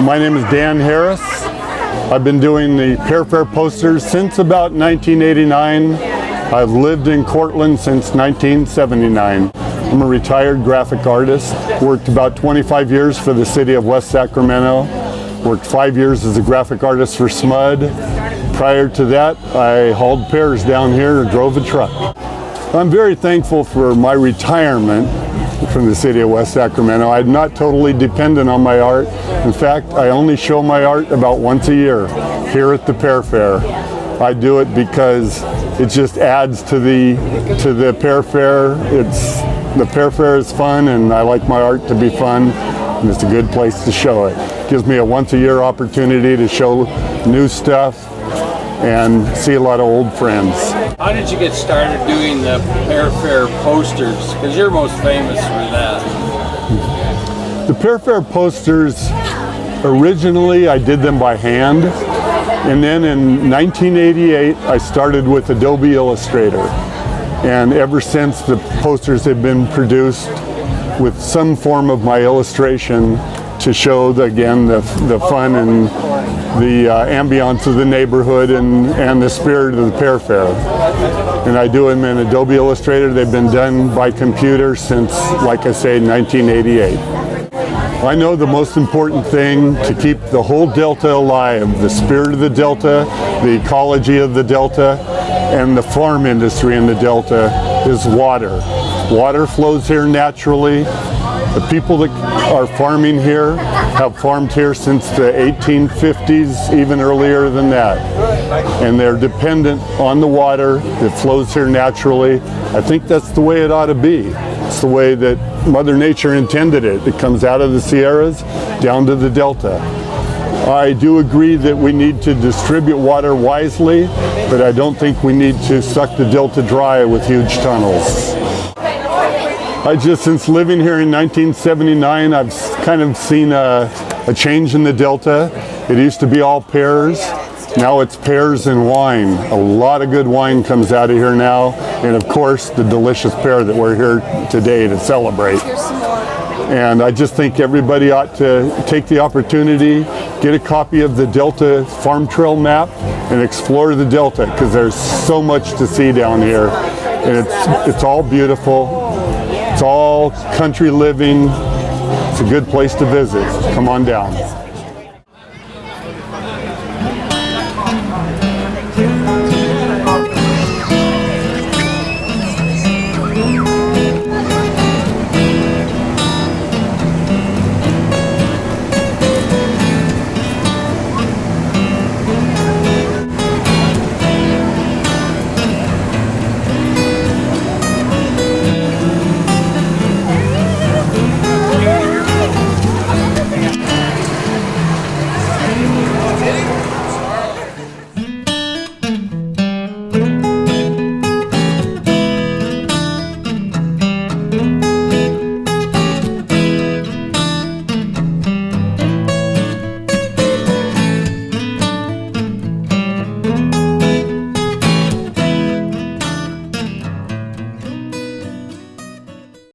My name is Dan Harris. I've been doing the Pear Fair posters since about 1989. I've lived in Courtland since 1979. I'm a retired graphic artist. Worked about 25 years for the city of West Sacramento. Worked 5 years as a graphic artist for S.M.U.D. Prior to that, I hauled pears down here or drove a truck. I'm very thankful for my retirement from the city of West Sacramento. I'm not totally dependent on my art. In fact, I only show my art about once a year here at the Pear Fair. I do it because it just adds to the Pear Fair. The Pear Fair is fun, and I like my art to be fun, and it's a good place to show it. It gives me a once a year opportunity to show new stuff and see a lot of old friends. How did you get started doing the Pear Fair posters? Because you're most famous for that. The Pear Fair posters, originally I did them by hand, and then in 1988 I started with Adobe Illustrator. And ever since, the posters have been produced with some form of my illustration to show, again, the fun and the ambiance of the neighborhood and the spirit of the Pear Fair. And I do them in Adobe Illustrator. They've been done by computer since, like I say, 1988. I know the most important thing to keep the whole Delta alive, the spirit of the Delta, the ecology of the Delta, and the farm industry in the Delta, is water. Water flows here naturally. The people that are farming here have farmed here since the 1850s, even earlier than that. And they're dependent on the water that flows here naturally. I think that's the way it ought to be. It's the way that Mother Nature intended it. It comes out of the Sierras down to the Delta. I do agree that we need to distribute water wisely, but I don't think we need to suck the Delta dry with huge tunnels. Since living here in 1979, I've kind of seen a change in the Delta. It used to be all pears. Now it's pears and wine. A lot of good wine comes out of here now. And of course, the delicious pear that we're here today to celebrate. And I just think everybody ought to take the opportunity, get a copy of the Delta Farm Trail map, and explore the Delta, because there's so much to see down here. And it's all beautiful. It's all country living. It's a good place to visit. Come on down.